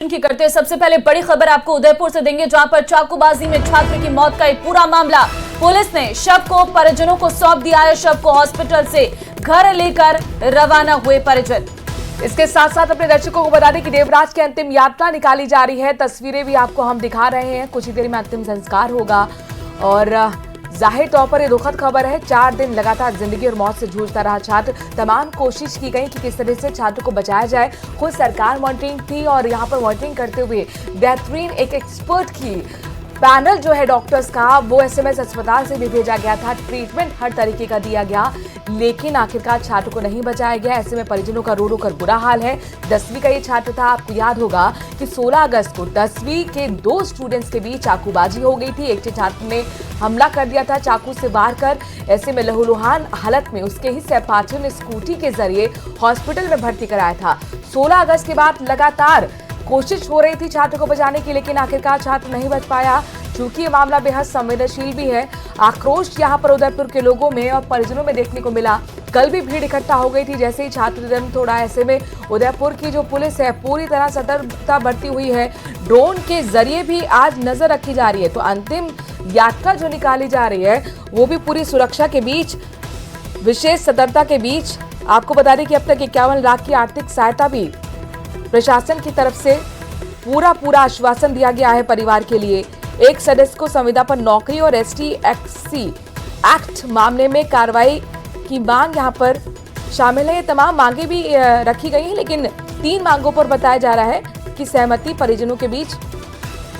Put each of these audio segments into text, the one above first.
की करते हैं। सबसे पहले बड़ी खबर आपको उदयपुर से देंगे, जहां पर चाकूबाजी में छात्र की मौत का एक पूरा मामला। पुलिस ने शव को परिजनों को सौंप दिया है। शव को हॉस्पिटल से घर लेकर रवाना हुए परिजन। इसके साथ साथ अपने दर्शकों को बता दें कि देवराज की अंतिम यात्रा निकाली जा रही है। तस्वीरें भी आपको हम दिखा रहे हैं। कुछ ही देर में अंतिम संस्कार होगा और जाहिर तौर पर यह दुखद खबर है। 4 दिन लगातार जिंदगी और मौत से जूझता रहा छात्र। तमाम कोशिश की गई कि किस तरह से छात्र को बचाया जाए। खुद सरकार मॉनिटरिंग थी और यहाँ पर मॉनिटरिंग करते हुए बेहतरीन एक एक्सपर्ट की पैनल जो है डॉक्टर्स का, वो एसएमएस अस्पताल से भी भेजा गया था। ट्रीटमेंट हर तरीके का दिया गया, लेकिन आखिरकार छात्र को नहीं बचाया गया। ऐसे में परिजनों का रो रो कर बुरा हाल है। 10वीं का ये छात्र था। आपको याद होगा कि 16 अगस्त को 10वीं के 2 स्टूडेंट्स के बीच चाकूबाजी हो गई थी। एक छात्र ने हमला कर दिया था चाकू से वार कर। ऐसे में लहूलुहान हालत में उसके ही सहपाठियों ने स्कूटी के जरिए हॉस्पिटल में भर्ती कराया था। 16 अगस्त के बाद लगातार कोशिश हो रही थी छात्र को बचाने की, लेकिन आखिरकार छात्र नहीं बच पाया। चूंकि ये मामला बेहद संवेदनशील भी है, आक्रोश यहाँ पर उदयपुर के लोगों में और परिजनों में देखने को मिला। कल भी भीड़ इकट्ठा हो गई थी जैसे ही छात्र दम तोड़ा। ऐसे में उदयपुर की जो पुलिस है पूरी तरह सतर्कता बरती हुई है। ड्रोन के जरिए भी आज नजर रखी जा रही है। तो अंतिम यात्रा जो निकाली जा रही है वो भी पूरी सुरक्षा के बीच, विशेष सतर्कता के बीच। आपको बता दें कि अब तक 51 लाख की आर्थिक सहायता भी प्रशासन की तरफ से पूरा आश्वासन दिया गया है परिवार के लिए। एक सदस्य को संविदा पर नौकरी और ST/SC एक्ट मामले में कार्रवाई की मांग यहाँ पर शामिल है। ये तमाम मांगे भी रखी गई हैं, लेकिन 3 मांगों पर बताया जा रहा है कि सहमति परिजनों के बीच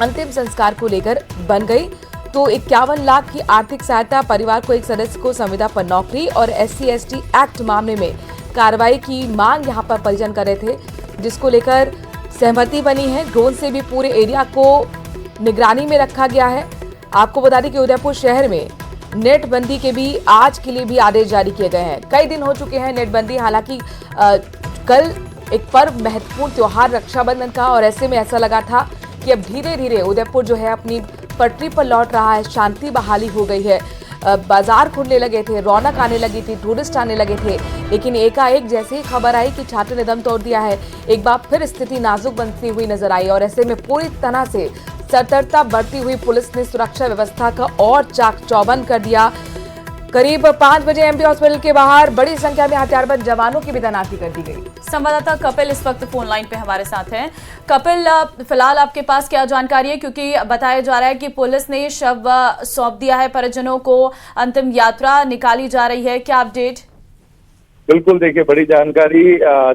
अंतिम संस्कार को लेकर बन गई। तो 51 लाख की आर्थिक सहायता, परिवार को एक सदस्य को संविदा पर नौकरी और SC/ST एक्ट मामले में कार्रवाई की मांग यहाँ पर परिजन कर रहे थे, जिसको लेकर सहमति बनी है। ड्रोन से भी पूरे एरिया को निगरानी में रखा गया है। आपको बता दें कि उदयपुर शहर में नेटबंदी के भी आज के लिए भी आदेश जारी किए गए हैं। कई दिन हो चुके हैं नेटबंदी। हालांकि कल एक पर्व, महत्वपूर्ण त्योहार रक्षाबंधन का, और ऐसे में ऐसा लगा था कि अब धीरे धीरे उदयपुर जो है अपनी पटरी पर लौट रहा है। शांति बहाली हो गई है। बाजार खुलने लगे थे, रौनक आने लगी थी, टूरिस्ट आने लगे थे, लेकिन एकाएक जैसे ही खबर आई कि छात्र ने दम तोड़ दिया है, एक बार फिर स्थिति नाजुक बनती हुई नजर आई। और ऐसे में पूरी तरह से सतर्कता बरती हुई पुलिस ने सुरक्षा व्यवस्था का और चाक चौबंद कर दिया। करीब 5 बजे MP हॉस्पिटल के बाहर बड़ी संख्या में हथियारबंद जवानों की भी तैनाती कर दी गई। संवाददाता कपिल इस वक्त फोन लाइन पे हमारे साथ हैं। कपिल, फिलहाल आपके पास क्या जानकारी है, क्योंकि बताया जा रहा है कि पुलिस ने शव सौंप दिया है परिजनों को, अंतिम यात्रा निकाली जा रही है, क्या अपडेट? बिल्कुल, देखिए बड़ी जानकारी।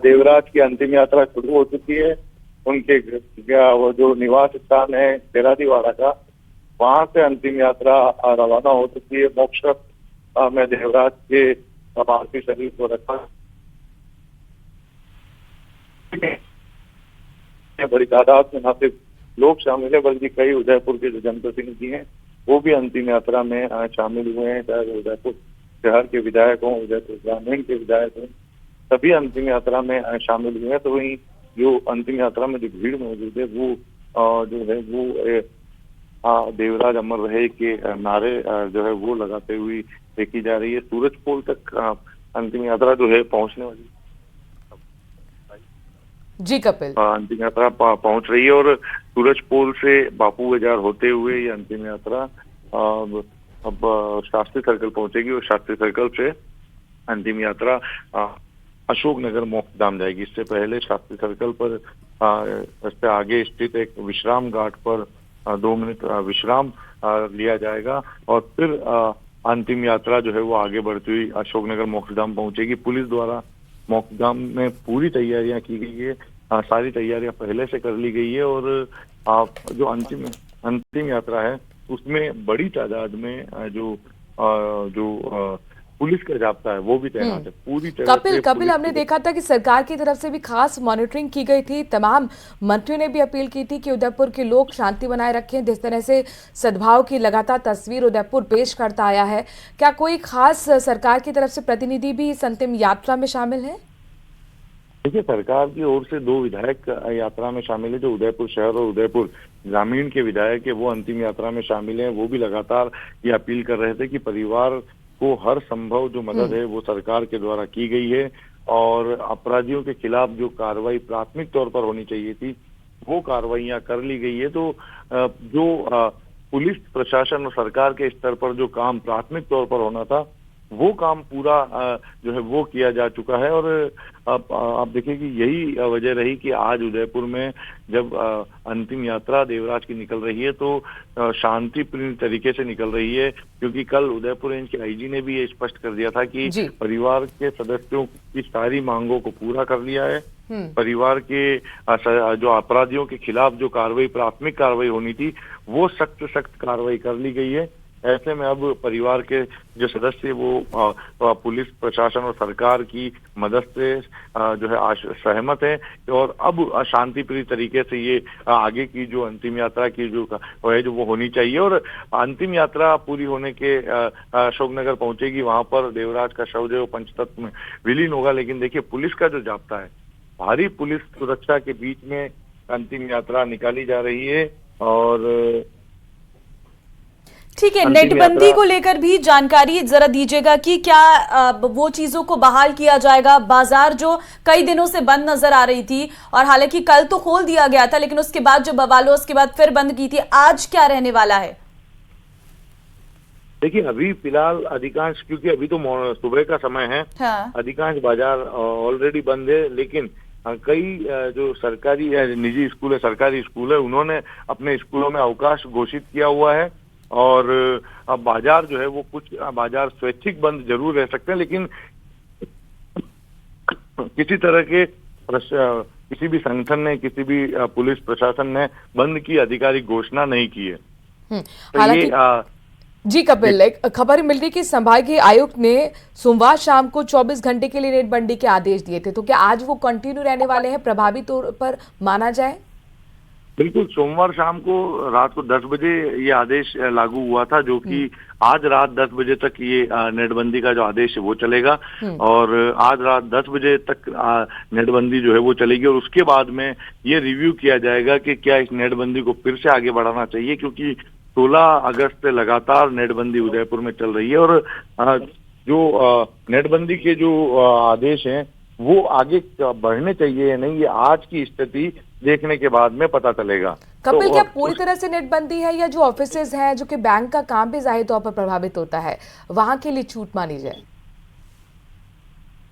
देवराज की अंतिम यात्रा शुरू हो चुकी है। उनके वो जो निवास स्थान है डेरादीवाड़ा का, वहां से अंतिम यात्रा रवाना हो चुकी है। मोक्ष में देवराज के पार्थिव शरीर को रखा, बड़ी तादाद में न सिर्फ लोग शामिल है बल्कि कई उदयपुर के जो जनप्रतिनिधि हैं वो भी अंतिम यात्रा में शामिल हुए हैं। चाहे उदयपुर शहर के विधायक हों, उदयपुर ग्रामीण के विधायक हों, सभी अंतिम यात्रा में शामिल हुए हैं। तो वहीं जो अंतिम यात्रा में जो भीड़ मौजूद है वो जो है वो देवराज अमर रहे के नारे जो है वो लगाते हुए देखी जा रही है। सूरजपोल तक अंतिम यात्रा जो है पहुंचने वाली जी कपिल, अंतिम यात्रा पहुंच रही है और सूरजपोल से बापू बाजार होते हुए ये अंतिम यात्रा अब शास्त्री सर्कल पहुंचेगी और शास्त्री सर्कल से अंतिम यात्रा अशोकनगर मोक्षधाम जाएगी। इससे पहले शास्त्री सर्कल पर इससे आगे स्थित एक विश्राम घाट पर 2 मिनट विश्राम लिया जाएगा और फिर अंतिम यात्रा जो है वो आगे बढ़ती हुई अशोकनगर मोक्षधाम पहुंचेगी। पुलिस द्वारा मोक्षधाम में पूरी तैयारियां की गई है। सारी तैयारियां पहले से कर ली गई है और जो अंतिम यात्रा है उसमें बड़ी तादाद में जो पुलिस का जाब्ता है वो भी तैनात है पूरी तरह से। कपिल, हमने देखा था कि सरकार की तरफ से भी खास मॉनिटरिंग की गई थी। तमाम मंत्रियों ने भी अपील की थी कि उदयपुर के लोग शांति बनाए रखें। जिस तरह से सद्भाव की लगातार तस्वीर उदयपुर पेश करता आया है, क्या कोई खास सरकार की तरफ से प्रतिनिधि भी इस अंतिम यात्रा में शामिल है? देखिए, सरकार की ओर से 2 विधायक यात्रा में शामिल है। जो उदयपुर शहर और उदयपुर ग्रामीण के विधायक है वो अंतिम यात्रा में शामिल है। वो भी लगातार ये अपील कर रहे थे कि परिवार को हर संभव जो मदद है वो सरकार के द्वारा की गई है और अपराधियों के खिलाफ जो कार्रवाई प्राथमिक तौर पर होनी चाहिए थी वो कार्रवाइयां कर ली गई है। तो जो पुलिस प्रशासन और सरकार के स्तर पर जो काम प्राथमिक तौर पर होना था वो काम पूरा जो है वो किया जा चुका है। और आप देखिए कि यही वजह रही कि आज उदयपुर में जब अंतिम यात्रा देवराज की निकल रही है तो शांतिपूर्ण तरीके से निकल रही है, क्योंकि कल उदयपुर रेंज के आईजी ने भी ये स्पष्ट कर दिया था कि परिवार के सदस्यों की सारी मांगों को पूरा कर लिया है। परिवार के जो अपराधियों के खिलाफ जो कार्रवाई प्राथमिक कार्रवाई होनी थी वो सख्त कार्रवाई कर ली गई है। ऐसे में अब परिवार के जो सदस्य वो पुलिस प्रशासन और सरकार की मदद से जो है सहमत है और अब शांतिप्रिय तरीके से ये आगे की जो अंतिम यात्रा की जो है जो वो होनी चाहिए। और अंतिम यात्रा पूरी होने के अशोकनगर पहुंचेगी, वहां पर देवराज का शव जो पंचतत्व में विलीन होगा। लेकिन देखिए पुलिस का जो जाब्ता है, भारी पुलिस सुरक्षा के बीच में अंतिम यात्रा निकाली जा रही है। और ठीक है, नेटबंदी को लेकर भी जानकारी जरा दीजिएगा कि क्या वो चीजों को बहाल किया जाएगा। बाजार जो कई दिनों से बंद नजर आ रही थी और हालांकि कल तो खोल दिया गया था, लेकिन उसके बाद जो बवाल उसके बाद फिर बंद की थी, आज क्या रहने वाला है? देखिए अभी फिलहाल अधिकांश, क्योंकि अभी तो सुबह का समय है, हाँ। अधिकांश बाजार ऑलरेडी बंद है। लेकिन कई जो सरकारी या निजी स्कूल है, सरकारी स्कूल है, उन्होंने अपने स्कूलों में अवकाश घोषित किया हुआ है। और अब बाजार जो है वो कुछ बाजार स्वैच्छिक बंद जरूर रह सकते हैं, लेकिन किसी तरह के किसी भी संगठन ने, किसी भी पुलिस प्रशासन ने बंद की आधिकारिक घोषणा नहीं की है। हालांकि जी कपिल, एक खबर मिल रही कि संभागीय आयुक्त ने सोमवार शाम को 24 घंटे के लिए नेटबंदी के आदेश दिए थे, तो क्या आज वो कंटिन्यू रहने वाले हैं, प्रभावी तौर पर माना जाए? बिल्कुल, सोमवार शाम को रात को 10 बजे ये आदेश लागू हुआ था, जो कि आज रात 10 बजे तक ये नेटबंदी का जो आदेश है वो चलेगा। और आज रात 10 बजे तक नेटबंदी जो है वो चलेगी और उसके बाद में ये रिव्यू किया जाएगा कि क्या इस नेटबंदी को फिर से आगे बढ़ाना चाहिए, क्योंकि 16 अगस्त से लगातार नेटबंदी उदयपुर में चल रही है। और जो नेटबंदी के जो आदेश हैं वो आगे बढ़ने चाहिए या नहीं, ये आज की स्थिति देखने के बाद में पता चलेगा। कपिल, क्या पूरी तरह से नेटबंदी है या जो ऑफिसेज हैं, जो कि बैंक का काम भी जाहिर तौर पर प्रभावित होता है, वहां के लिए छूट मानी जाए?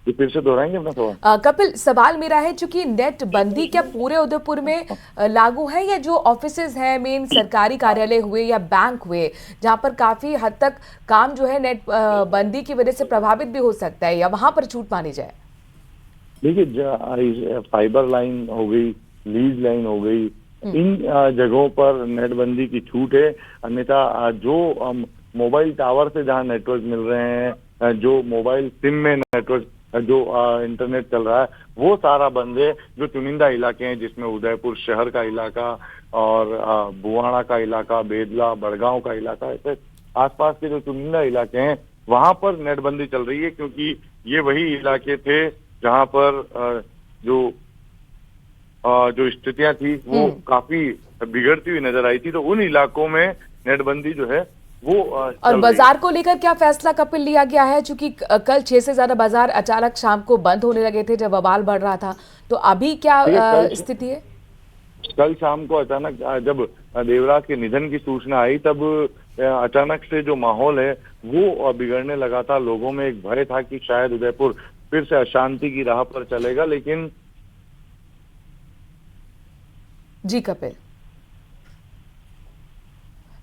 फिर से दोहराएंगे अपना सवाल? कपिल, सवाल मेरा है, चूंकि नेट बंदी क्या पूरे उदयपुर में लागू है या जो ऑफिसेज हैं, मेन सरकारी कार्यालय हुए या बैंक हुए, जहां पर काफी हद तक काम जो है नेट बंदी की वजह से प्रभावित भी हो सकता है, या वहां पर छूट मानी जाए? देखिए फाइबर लाइन हो गई, लीज लाइन हो गई, इन जगहों पर नेटबंदी की छूट है। अन्यथा जो मोबाइल टावर से जहां नेटवर्क मिल रहे हैं, जो मोबाइल सिम में नेटवर्क जो इंटरनेट चल रहा है, वो सारा बंद है। जो चुनिंदा इलाके हैं, जिसमें उदयपुर शहर का इलाका और बुवाना का इलाका, बेदला, बड़गांव का इलाका, ऐसे आसपास के जो चुनिंदा इलाके हैं वहां पर नेटबंदी चल रही है, क्योंकि ये वही इलाके थे जहां पर जो स्थितियां थी वो काफी बिगड़ती हुई नजर आई थी। तो उन इलाकों में नेटबंदी जो है वो और बाजार को लेकर क्या फैसला कपिल लिया गया है? चूंकि कल 6 से ज्यादा बाजार अचानक शाम को बंद होने लगे थे जब बवाल बढ़ रहा था, तो अभी क्या स्थिति है? कल शाम को अचानक जब देवराज के निधन की सूचना आई, तब अचानक से जो माहौल है वो बिगड़ने लगा था। लोगों में एक भय था कि शायद उदयपुर फिर से अशांति की राह पर चलेगा। लेकिन जी कपिल,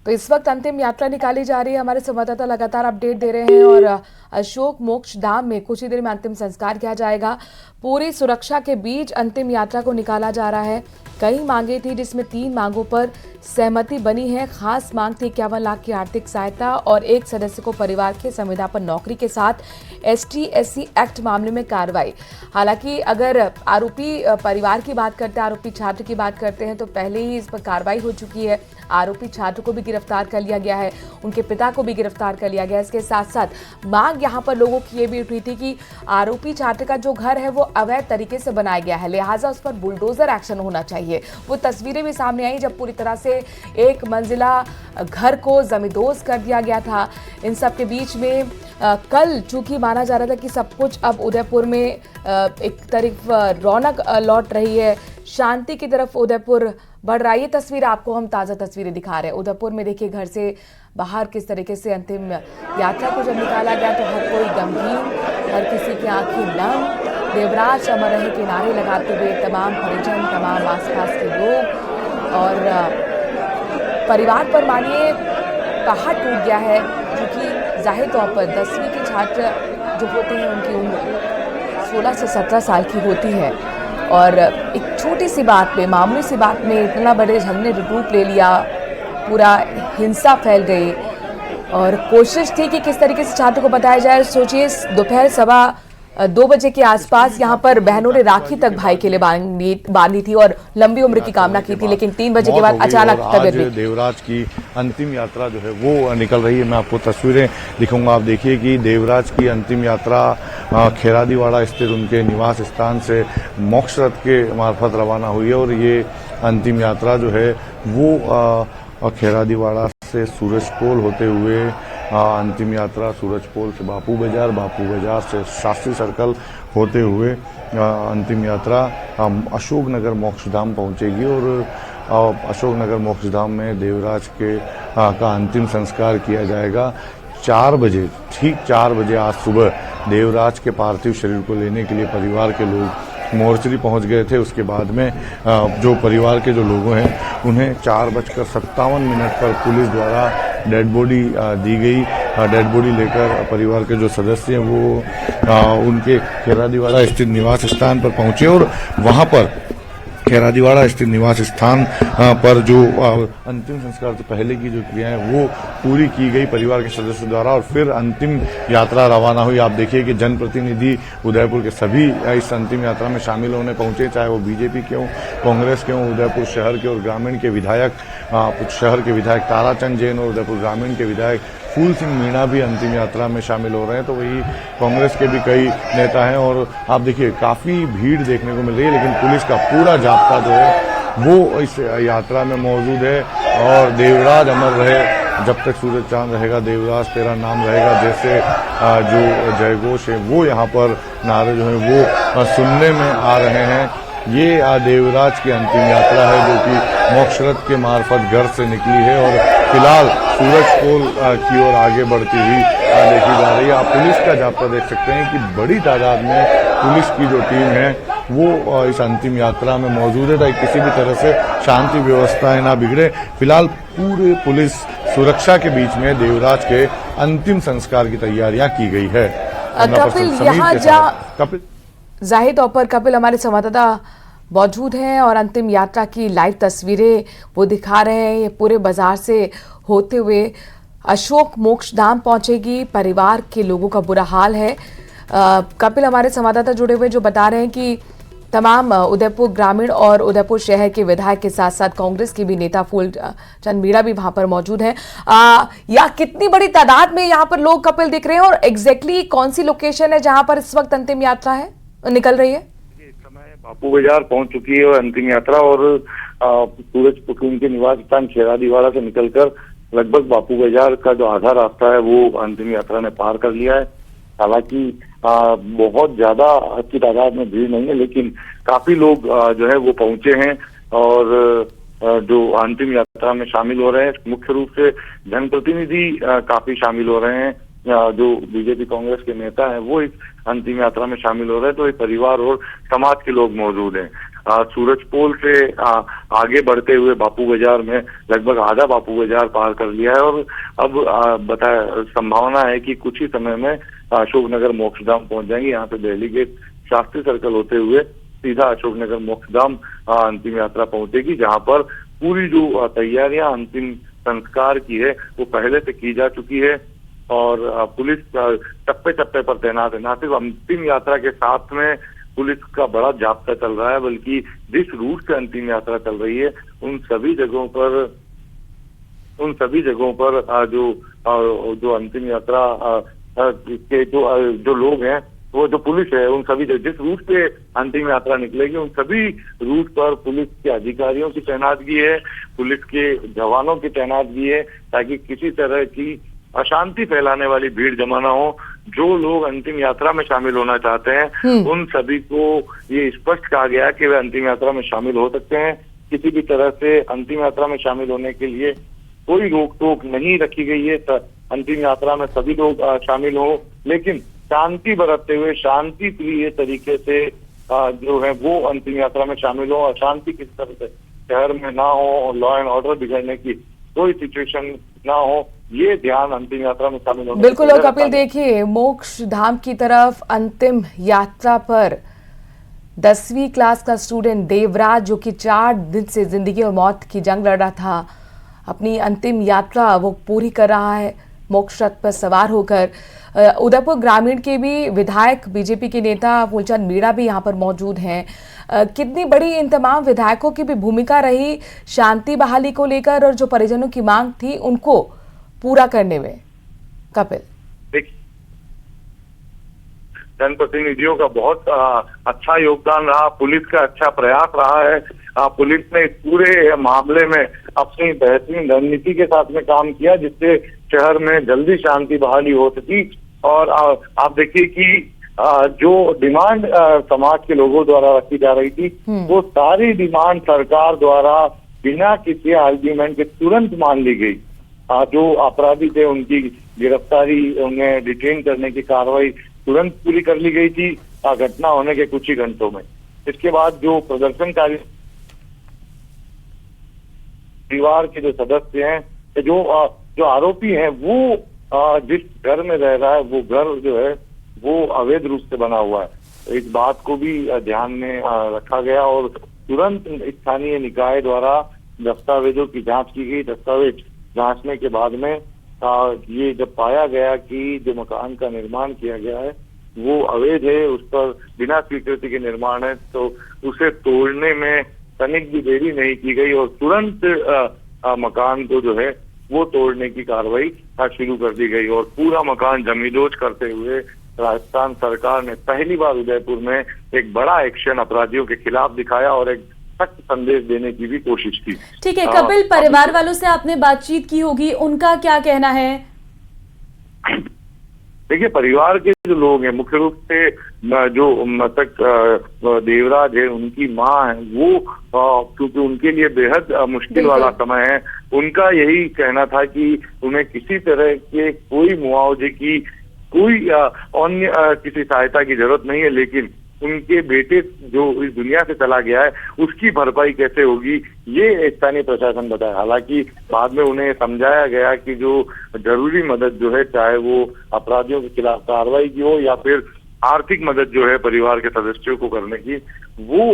तो इस वक्त अंतिम यात्रा निकाली जा रही है। हमारे संवाददाता लगातार अपडेट दे रहे हैं और अशोक मोक्ष धाम में कुछ ही देर में अंतिम संस्कार किया जाएगा। पूरी सुरक्षा के बीच अंतिम यात्रा को निकाला जा रहा है। कई मांगे थी, जिसमें 3 मांगों पर सहमति बनी है। खास मांग थी 51 लाख की आर्थिक सहायता और एक सदस्य को परिवार के संविदा पर नौकरी के साथ ST/SC एक्ट मामले में कार्रवाई। हालांकि अगर आरोपी परिवार की बात करते हैं, आरोपी छात्र की बात करते हैं, तो पहले ही इस पर कार्रवाई हो चुकी है। आरोपी छात्र को भी गिरफ्तार कर लिया गया है, उनके पिता को भी गिरफ्तार कर लिया गया है। इसके साथ साथ मांग यहाँ पर लोगों की ये भी उठी थी कि आरोपी छात्र का जो घर है वो अवैध तरीके से बनाया गया है, लिहाजा उस पर बुलडोजर एक्शन होना चाहिए। वो तस्वीरें भी सामने आई जब पूरी तरह से एक मंजिला घर को जमींदोज कर दिया गया था। इन सब के बीच में कल चूंकि माना जा रहा था कि सब कुछ अब उदयपुर में एक तरफ रौनक लौट रही है, शांति की तरफ उदयपुर बढ़ रहा है। ये तस्वीर आपको हम ताज़ा तस्वीरें दिखा रहे हैं। उदयपुर में देखिए घर से बाहर किस तरीके से अंतिम यात्रा को जब निकाला गया तो हर कोई गंभीर, हर किसी की आंखें नम, देवराज अमर रहे के नारे लगाते हुए तमाम परिजन, तमाम आसपास के लोग और परिवार पर मानिए पहाड़ टूट गया है, क्योंकि जाहिर तौर पर 10वीं के छात्र जो होते हैं उनकी उम्र 16 से 17 साल की होती है और एक छोटी सी बात में, मामूली सी बात में इतना बड़े झगड़े ने रूप ले लिया, पूरा हिंसा फैल गई और कोशिश थी कि किस तरीके से छात्र को बताया जाए। सोचिए दोपहर 2:15 बजे के आसपास यहाँ पर बहनों ने राखी तक भाई के लिए बांधी थी और लंबी उम्र की कामना की थी, लेकिन 3 बजे के बाद अचानक तबीयत हुई। देवराज की अंतिम यात्रा जो है वो निकल रही है। मैं आपको तस्वीरें दिखाऊंगा। आप देखिए कि देवराज की अंतिम यात्रा खेरादीवाड़ा स्थित उनके निवास स्थान से मोक्ष रथ के मार्फत रवाना हुई है और ये अंतिम यात्रा जो है वो खेरादीवाड़ा से सूरजपोल होते हुए अंतिम यात्रा सूरजपोल से बापू बाजार से शास्त्री सर्कल होते हुए अंतिम यात्रा अशोकनगर मोक्षधाम पहुंचेगी और अशोकनगर मोक्षधाम में देवराज के का अंतिम संस्कार किया जाएगा। 4 बजे, ठीक 4 बजे आज सुबह देवराज के पार्थिव शरीर को लेने के लिए परिवार के लोग मोर्चरी पहुंच गए थे। उसके बाद में जो परिवार के जो लोगों हैं उन्हें 4:57 पर पुलिस द्वारा डेड बॉडी दी गई। डेड बॉडी लेकर परिवार के जो सदस्य हैं वो उनके खेरादीवाड़ा स्थित निवास स्थान पर पहुंचे और वहां पर खेरादीवाड़ा स्थित निवास स्थान पर जो अंतिम संस्कार से पहले की जो क्रियाएं वो पूरी की गई परिवार के सदस्यों द्वारा और फिर अंतिम यात्रा रवाना हुई। आप देखिए कि जनप्रतिनिधि उदयपुर के सभी इस अंतिम यात्रा में शामिल होने पहुंचे, चाहे वो बीजेपी के हों, कांग्रेस के हों, उदयपुर शहर के और ग्रामीण के विधायक, शहर के विधायक ताराचंद जैन और उदयपुर ग्रामीण के विधायक फूल सिंह मीणा भी अंतिम यात्रा में शामिल हो रहे हैं। तो वही कांग्रेस के भी कई नेता हैं और आप देखिए काफी भीड़ देखने को मिल रही है, लेकिन पुलिस का पूरा जाब्ता जो है वो इस यात्रा में मौजूद है और देवराज अमर रहे, जब तक सूरज चांद रहेगा देवराज तेरा नाम रहेगा, जैसे जो जयघोष है वो यहाँ पर नारे जो है वो सुनने में आ रहे हैं। ये देवराज की अंतिम यात्रा है जो कि मोक्ष रथ के मार्फत घर से निकली है और फिलहाल सूरजपोल की ओर आगे बढ़ती हुई देखी जा रही है। आप पुलिस का जाब्ता देख सकते हैं कि बड़ी तादाद में पुलिस की जो टीम है वो इस अंतिम यात्रा में मौजूद है ताकि किसी भी तरह से शांति व्यवस्थाएं ना बिगड़े। फिलहाल पूरे पुलिस सुरक्षा के बीच में देवराज के अंतिम संस्कार की तैयारियां की गई है। कपिल, यहाँ जाहिर तौर पर कपिल हमारे संवाददाता मौजूद हैं और अंतिम यात्रा की लाइव तस्वीरें वो दिखा रहे हैं। ये पूरे बाजार से होते हुए अशोक मोक्षधाम पहुंचेगी, परिवार के लोगों का बुरा हाल है। कपिल हमारे संवाददाता जुड़े हुए जो बता रहे हैं कि तमाम उदयपुर ग्रामीण और उदयपुर शहर के विधायक के साथ साथ कांग्रेस के भी नेता फूल चंद मीणा भी वहां पर मौजूद हैं। या कितनी बड़ी तादाद में यहाँ पर लोग कपिल दिख रहे हैं और एग्जैक्टली कौन सी लोकेशन है जहां पर इस वक्त अंतिम यात्रा है निकल रही है? इस समय बापू बाजार पहुंच चुकी है और अंतिम यात्रा और सूरजपुर के निवास स्थान खेरादीवाड़ा से निकलकर लगभग बापू बाजार का जो आधा रास्ता है वो अंतिम यात्रा ने पार कर लिया है। हालांकि बहुत ज्यादा अच्छी तादाद में भीड़ नहीं है, लेकिन काफी लोग जो है वो पहुंचे हैं और जो अंतिम यात्रा में शामिल हो रहे हैं मुख्य रूप से जनप्रतिनिधि काफी शामिल हो रहे हैं। जो बीजेपी कांग्रेस के नेता हैं वो इस अंतिम यात्रा में शामिल हो रहे हैं, तो एक परिवार और समाज के लोग मौजूद हैं। सूरजपोल से आगे बढ़ते हुए बापू बाजार में लगभग आधा बापू बाजार पार कर लिया है और अब संभावना है कि कुछ ही समय में अशोकनगर मोक्षधाम पहुंच जाएंगे। यहाँ से दिल्ली गेट शास्त्री सर्कल होते हुए सीधा अशोकनगर मोक्षधाम अंतिम यात्रा पहुंचेगी, जहां पर पूरी जो तैयारियां अंतिम संस्कार की है वो पहले से की जा चुकी है और पुलिस टप्पे टप्पे पर तैनात है। न सिर्फ अंतिम यात्रा के साथ में पुलिस का बड़ा जाब्ता चल रहा है, बल्कि जिस रूट से अंतिम यात्रा चल रही है उन सभी जगहों पर जो अंतिम यात्रा के जो लोग हैं वो जो पुलिस है उन सभी जिस रूट पे अंतिम यात्रा निकलेगी उन सभी रूट पर पुलिस के अधिकारियों की तैनातगी है, पुलिस के जवानों की तैनातगी है, ताकि किसी तरह की अशांति फैलाने वाली भीड़ जमा ना हो। जो लोग अंतिम यात्रा में शामिल होना चाहते हैं उन सभी को ये स्पष्ट कहा गया कि वे अंतिम यात्रा में शामिल हो सकते हैं। किसी भी तरह से अंतिम यात्रा में शामिल होने के लिए कोई रोक टोक नहीं रखी गई है। अंतिम यात्रा में सभी लोग शामिल हो, लेकिन शांति बरतते हुए शांति प्रिय तरीके से जो है वो अंतिम यात्रा में शामिल हो। अशांति किसी तरह से शहर में ना हो और लॉ एंड ऑर्डर बिगड़ने की कोई सिचुएशन ना हो, ये ध्यान अंतिम यात्रा में शामिल होने। बिल्कुल। और कपिल देखिए, मोक्ष धाम की तरफ अंतिम यात्रा पर 10वीं क्लास का स्टूडेंट देवराज, जो कि 4 दिन से जिंदगी और मौत की जंग लड़ रहा था, अपनी अंतिम यात्रा वो पूरी कर रहा है मोक्ष रथ पर सवार होकर। उदयपुर ग्रामीण के भी विधायक, बीजेपी के नेता फूलचंद मीणा भी यहाँ पर मौजूद हैं। कितनी बड़ी इन तमाम विधायकों की भी भूमिका रही शांति बहाली को लेकर और जो परिजनों की मांग थी उनको पूरा करने में? कपिल देखिए, जनप्रतिनिधियों का बहुत अच्छा योगदान रहा, पुलिस का अच्छा प्रयास रहा है। पुलिस ने इस पूरे मामले में अपनी बेहतरीन रणनीति के साथ में काम किया, जिससे शहर में जल्दी शांति बहाली हो सकी। और आप देखिए कि जो डिमांड समाज के लोगों द्वारा रखी जा रही थी, वो सारी डिमांड सरकार द्वारा बिना किसी आर्ग्यूमेंट के तुरंत मान ली गई। जो अपराधी थे उनकी गिरफ्तारी, उन्हें डिटेन करने की कार्रवाई तुरंत पूरी कर ली गई थी घटना होने के कुछ ही घंटों में। इसके बाद जो प्रदर्शनकारी परिवार के जो सदस्य हैं, जो आरोपी हैं, वो जिस घर में रह रहा है वो घर जो है वो अवैध रूप से बना हुआ है। तो इस बात को भी ध्यान में रखा गया और तुरंत स्थानीय निकाय द्वारा दस्तावेजों की जांच की गई। दस्तावेज जांचने के बाद में ये जब पाया गया कि जो मकान का निर्माण किया गया है वो अवैध है, उस पर बिना स्वीकृति के निर्माण है, तो उसे तोड़ने में तनिक भी देरी नहीं की गई और तुरंत मकान को जो है वो तोड़ने की कार्रवाई शुरू कर दी गई। और पूरा मकान जमींदोज करते हुए राजस्थान सरकार ने पहली बार उदयपुर में एक बड़ा एक्शन अपराधियों के खिलाफ दिखाया और एक सख्त संदेश देने की भी कोशिश की। ठीक है कपिल, परिवार वालों से आपने बातचीत की होगी, उनका क्या कहना है? देखिए, परिवार के जो लोग हैं, मुख्य रूप से जो मृतक देवराज है, उनकी माँ है, वो क्योंकि उनके लिए बेहद मुश्किल वाला समय है, उनका यही कहना था कि उन्हें किसी तरह के कोई मुआवजे की, कोई अन्य किसी सहायता की जरूरत नहीं है, लेकिन उनके बेटे जो इस दुनिया से चला गया है उसकी भरपाई कैसे होगी, ये स्थानीय प्रशासन बताया। हालांकि बाद में उन्हें समझाया गया कि जो जरूरी मदद जो है, चाहे वो अपराधियों के खिलाफ कार्रवाई की हो या फिर आर्थिक मदद जो है परिवार के सदस्यों को करने की, वो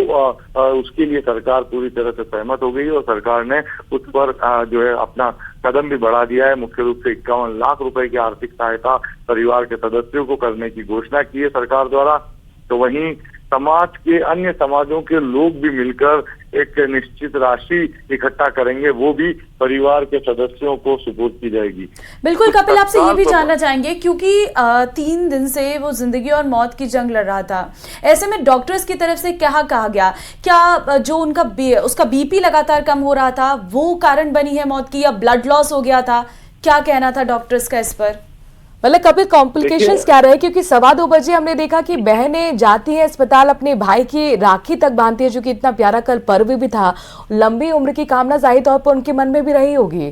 उसके लिए सरकार पूरी तरह से सहमत हो गई और सरकार ने उस पर जो है अपना कदम भी बढ़ा दिया है। मुख्य रूप से 51 लाख रुपए की आर्थिक सहायता परिवार के सदस्यों को करने की घोषणा की है सरकार द्वारा। तो वहीं समाज के अन्य समाजों के लोग भी मिलकर एक निश्चित राशि इकट्ठा करेंगे, वो भी परिवार के सदस्यों को सुपुर्द की जाएगी। बिल्कुल कपिल, आपसे ये भी जानना चाहेंगे क्योंकि 3 दिन से वो जिंदगी और मौत की जंग लड़ रहा था, ऐसे में डॉक्टर्स की तरफ से क्या कहा गया? क्या जो उसका बीपी लगातार कम हो रहा था वो कारण बनी है मौत की, या ब्लड लॉस हो गया था? क्या कहना था डॉक्टर्स का इस पर? मतलब कभी कॉम्प्लिकेशंस क्या रहे? क्योंकि 2:15 बजे हमने देखा कि बहनें जाती हैं अस्पताल, अपने भाई की राखी तक बांधती है, जो कि इतना प्यारा कल पर्व भी था। लंबी उम्र की कामना जाहिर तौर पर उनके मन में भी रही होगी।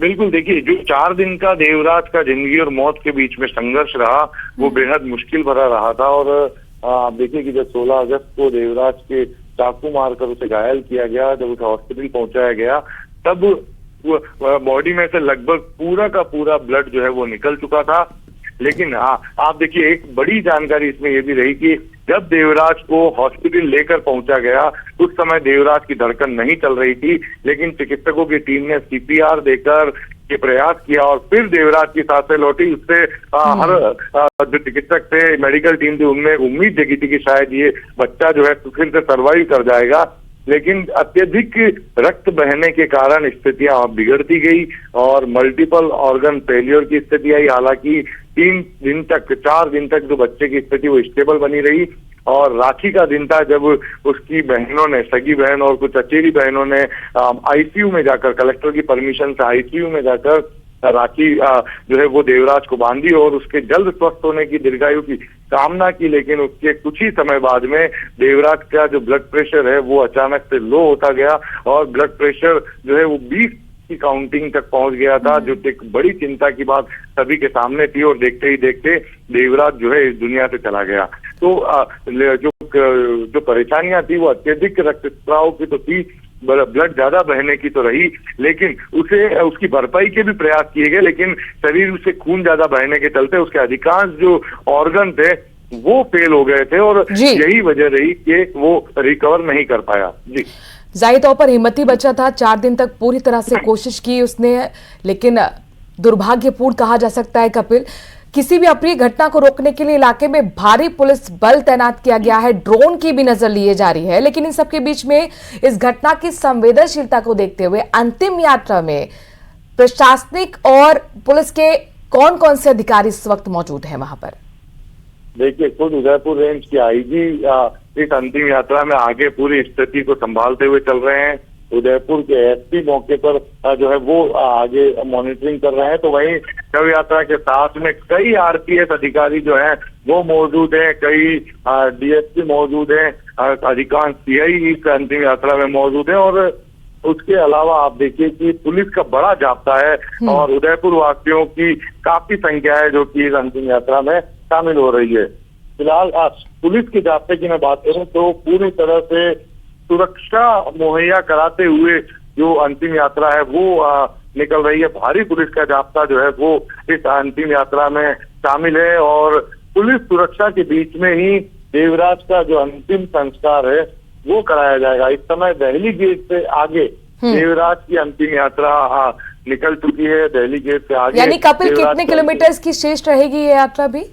बिल्कुल, देखिए, जो 4 दिन का देवराज का जिंदगी और मौत के बीच में संघर्ष रहा वो बेहद मुश्किल भरा रहा था। और आप देखिए कि जब 16 अगस्त को देवराज के चाकू मारकर उसे घायल किया गया, जब उसे हॉस्पिटल पहुंचाया गया, तब बॉडी में से लगभग पूरा का पूरा ब्लड जो है वो निकल चुका था। लेकिन आप देखिए, एक बड़ी जानकारी इसमें ये भी रही कि जब देवराज को हॉस्पिटल लेकर पहुंचा गया उस समय देवराज की धड़कन नहीं चल रही थी, लेकिन चिकित्सकों की टीम ने सीपीआर देकर ये प्रयास किया और फिर देवराज की सांसें लौटी। उससे हर जो चिकित्सक थे, मेडिकल टीम थी, उनमें उम्मीद जगी थी कि शायद ये बच्चा जो है फिर से सर्वाइव कर जाएगा। लेकिन अत्यधिक रक्त बहने के कारण स्थितियां बिगड़ती गई और मल्टीपल ऑर्गन फेलियर की स्थिति आई। हालांकि 4 दिन तक जो बच्चे की स्थिति वो स्टेबल बनी रही और राखी का दिन था जब उसकी बहनों ने, सगी बहन और कुछ चचेरी बहनों ने आईसीयू में जाकर, कलेक्टर की परमिशन से आईसीयू में जाकर राखी जो है वो देवराज को बांधी और उसके जल्द स्वस्थ होने की, दीर्घायु की कामना की। लेकिन उसके कुछ ही समय बाद में देवराज का जो ब्लड प्रेशर है वो अचानक से लो होता गया और ब्लड प्रेशर जो है वो 20 की काउंटिंग तक पहुंच गया था, जो एक बड़ी चिंता की बात सभी के सामने थी। और देखते ही देखते देवराज जो है इस दुनिया से चला गया। तो जो परेशानियां थी वो अत्यधिक रक्तस्राव की तो थी, ब्लड ज्यादा बहने की तो रही, लेकिन उसकी भरपाई के भी प्रयास किए गए, लेकिन शरीर से खून ज्यादा बहने के चलते उसके अधिकांश जो ऑर्गन थे वो फेल हो गए थे और यही वजह रही कि वो रिकवर नहीं कर पाया। जी, जाहिर तौर पर हिम्मती बच्चा था, 4 दिन तक पूरी तरह से कोशिश की उसने, लेकिन दुर्भाग्यपूर्ण कहा जा सकता है कपिल। किसी भी अप्रिय घटना को रोकने के लिए इलाके में भारी पुलिस बल तैनात किया गया है, ड्रोन की भी नजर लिए जा रही है, लेकिन इन सबके बीच में इस घटना की संवेदनशीलता को देखते हुए अंतिम यात्रा में प्रशासनिक और पुलिस के कौन कौन से अधिकारी इस वक्त मौजूद हैं वहां पर? देखिए, खुद उदयपुर रेंज की आईजी इस अंतिम यात्रा में आगे पूरी स्थिति को संभालते हुए चल रहे हैं। उदयपुर के एसपी मौके पर जो है वो आगे मॉनिटरिंग कर रहे हैं। तो वहीं शव यात्रा के साथ में कई आरपीएफ अधिकारी जो हैं वो मौजूद हैं, कई डीएसपी मौजूद हैं, अधिकांश सीआई इस अंतिम यात्रा में मौजूद है। और उसके अलावा आप देखिए कि पुलिस का बड़ा जाब्ता है और उदयपुर वासियों की काफी संख्या है जो कि इस अंतिम यात्रा में शामिल हो रही है। फिलहाल पुलिस के जाब्ते की मैं बात करूं तो पूरी तरह से सुरक्षा मुहैया कराते हुए जो अंतिम यात्रा है वो निकल रही है। भारी पुलिस का जाब्ता जो है वो इस अंतिम यात्रा में शामिल है और पुलिस सुरक्षा के बीच में ही देवराज का जो अंतिम संस्कार है वो कराया जाएगा। इस समय दहली गेट से आगे देवराज की अंतिम यात्रा निकल चुकी है। दहली गेट से आगे, यानी कपिल कितने किलोमीटर की शेष रहेगी ये यात्रा भी?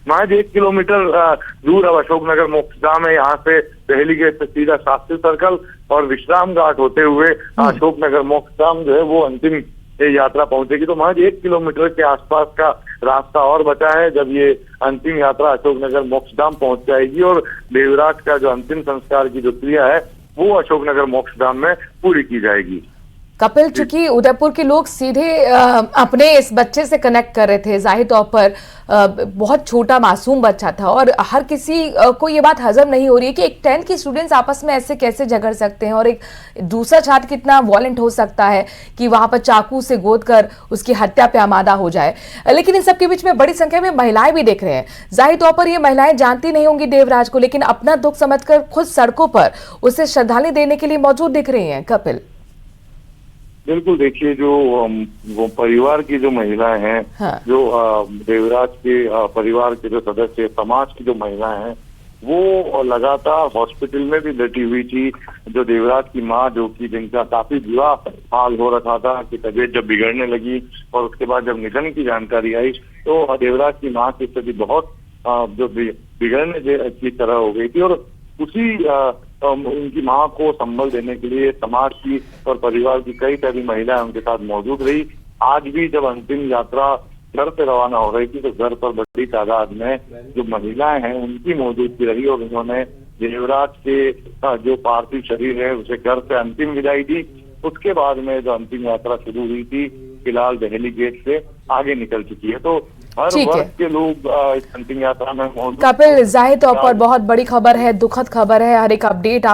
महज 1 किलोमीटर दूर अब अशोकनगर मोक्षधाम है। यहाँ से दहली गेट से सीधा शास्त्री सर्कल और विश्राम घाट होते हुए अशोकनगर मोक्षधाम जो है वो अंतिम यात्रा पहुंचेगी। तो महज 1 किलोमीटर के आसपास का रास्ता और बचा है जब ये अंतिम यात्रा अशोकनगर मोक्षधाम पहुंच जाएगी और देवराज का जो अंतिम संस्कार की जो क्रिया है वो अशोकनगर मोक्षधाम में पूरी की जाएगी। कपिल, चूंकि उदयपुर के लोग सीधे अपने इस बच्चे से कनेक्ट कर रहे थे, जाहिर तौर पर बहुत छोटा मासूम बच्चा था और हर किसी को ये बात हजम नहीं हो रही है कि एक 10th की स्टूडेंट्स आपस में ऐसे कैसे झगड़ सकते हैं और एक दूसरा छात्र कितना वॉलेंट हो सकता है कि वहां पर चाकू से गोद कर उसकी हत्या पे आमादा हो जाए। लेकिन इन सबके बीच में बड़ी संख्या में महिलाएं भी देख रहे हैं। जाहिर तौर पर ये महिलाएं जानती नहीं होंगी देवराज को, लेकिन अपना दुख समझकर खुद सड़कों पर उसे श्रद्धांजलि देने के लिए मौजूद दिख रही हैं। कपिल, बिल्कुल, देखिए जो वो परिवार की जो महिलाएं हैं, जो देवराज के परिवार के जो सदस्य, समाज की जो महिलाएं हैं वो लगातार हॉस्पिटल में भी डटी हुई थी। जो देवराज की माँ, जो कि जिनका काफी बुरा हाल हो रखा था कि तबीयत जब बिगड़ने लगी और उसके बाद जब निधन की जानकारी आई तो देवराज की माँ की स्थिति बहुत जो बिगड़ने की तरह हो गई थी। और उसी उनकी माँ को संबल देने के लिए समाज की और परिवार की कई सारी महिलाएं उनके साथ मौजूद रही। आज भी जब अंतिम यात्रा घर से रवाना हो रही थी तो घर पर बड़ी तादाद में जो महिलाएं हैं उनकी मौजूदगी रही और उन्होंने देवराज के जो पार्थिव शरीर है उसे घर से अंतिम विदाई दी। उसके बाद में जो अंतिम यात्रा शुरू हुई थी फिलहाल दहली गेट से आगे निकल चुकी है। तो हर वर्ग के लोग इस अंतिम यात्रा में मौजूद। कपिल, जाहिर तौर पर बहुत बड़ी खबर है, दुखद खबर है। हर एक अपडेट आप